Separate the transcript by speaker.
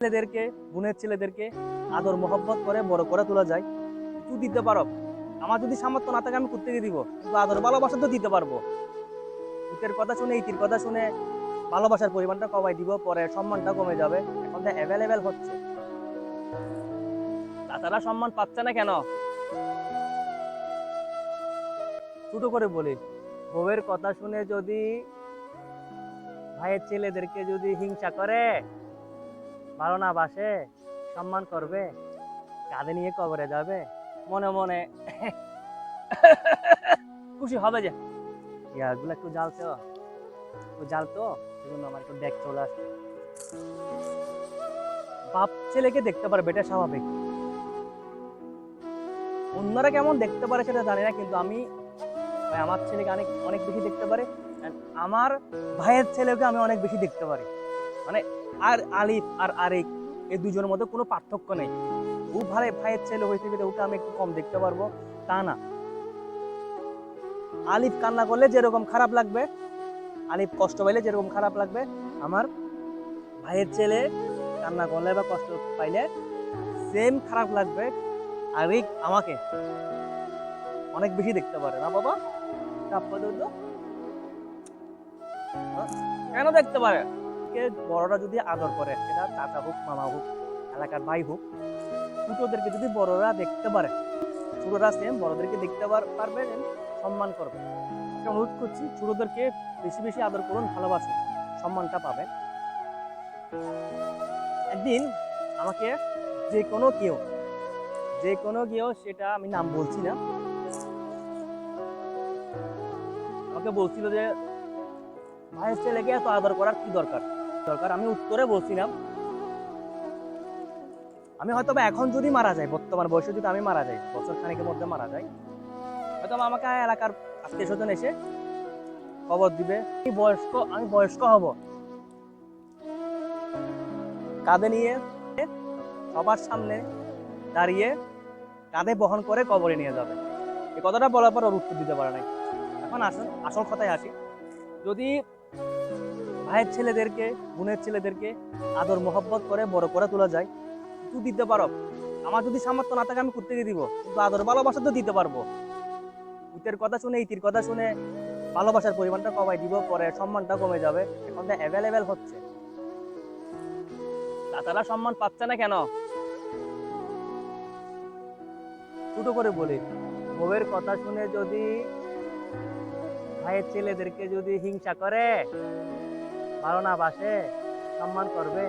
Speaker 1: ছেলেদেরকে, বোনের ছেলেদেরকে আদর মোহব্বত করে বড় করে তোলা যায়। তুই দিতে পারো, আমার যদি সামর্থ্য না থাকে আমি কোত্থেকে দিব, কিন্তু আদর ভালোবাসা তো দিতে পারবো। ইতির কথা শুনে, ইতির কথা শুনে ভালোবাসার পরিমাণটা কমাই দিব, পরে সম্মানটা কমে যাবে। এখন তো অ্যাভেলেবেল হচ্ছে, তাছাড়া সম্মান পাচ্ছে না কেন? ছোট করে বলি, বউয়ের কথা শুনে যদি ভাইয়ের ছেলেদেরকে যদি হিংসা করে, ভালো না বাসে, সম্মান করবে, কাঁধে নিয়ে কবরে যাবে, মনে মনে খুশি হবে যে ইয়াগুলো একটু জ্বালতো, একটু জ্বালতো, সেজন্য আমার একটু ডেক চলে আসে। বাপ ছেলেকে দেখতে পারবে, এটা স্বাভাবিক। অন্যরা কেমন দেখতে পারে সেটা জানি না, কিন্তু আমি আমার ছেলেকে অনেক অনেক বেশি দেখতে পারি। And আমার ভাইয়ের ছেলেকে আমি অনেক বেশি দেখতে পারি। মানে আর আলিফ আর আরিক, এই দুজনের মধ্যে কোনো পার্থক্য নেই। ও ভাইয়ের ছেলে হয়েছে বলে ওকে আমি একটু কম দেখতে পারবো তা না। আলিফ কান্না করলে যেরকম খারাপ লাগবে, আলিফ কষ্ট পাইলে যেরকম খারাপ লাগবে, আমার ভাইয়ের ছেলে কান্না করলে বা কষ্ট পাইলে সেম খারাপ লাগবে। আরিক আমাকে অনেক বেশি দেখতে পারে না বাবা? কেন দেখতে পারে? বড়রা যদি আদর করে, সেটা চাচা হোক, মামা হোক, এলাকার ভাই হোক, ছোটদেরকে যদি বড়রা দেখতে পারে, ছোটরা সেম বড়দেরকে দেখতে পারবে, সম্মান করবে। একটা অনুরোধ করছি, ছোটদেরকে বেশি বেশি আদর করুন, ভালোবাসুন, সম্মানটা পাবেন। একদিন আমাকে যে কোনো কেউ, সেটা আমি নাম বলছি না, আমাকে বলছিল যে ভাইয়ের ছেলেকে এত আদর করার কি দরকার দরকার আমি উত্তরে বলছিলাম, আমি হয়তো বা এখন যদি মারা যাই, বর্তমান বয়সে যদি আমি মারা যাই, বছর খানেকের মধ্যে মারা যাই, হয়তো আমাকে এলাকার আত্মীয় স্বজন এসে খবর দিবে, আমি বয়স্ক হব, কাঁধে নিয়ে সবার সামনে দাঁড়িয়ে কাঁধে বহন করে কবরে নিয়ে যাবে। এই কথাটা বলার পর ওর উত্তর দিতে পারে নাই। এখন আসুন আসল কথায় আসি। যদি ভাইয়ের ছেলেদেরকে, বোনের ছেলেদেরকে আদর মোহব্বত করে বড় করে তোলা যায়, তুই দিতে পারো, আমার যদি সামর্থ্য না থাকে আমি কোত্থেকে দিব, কিন্তু আদর ভালোবাসা তো দিতে পারবো। ইতির কথা শুনে, ইতির কথা শুনে ভালোবাসার পরিমাণটা কমাই দিব, পরে সম্মানটা কমে যাবে। এখন তো অ্যাভেলেবেল হচ্ছে, তাছাড়া সম্মান পাচ্ছে না কেন? ছোট করে বলি, বউয়ের কথা শুনে যদি ভাইয়ের ছেলেদেরকে যদি হিংসা করে, ভালো না বাসে, সম্মান করবে,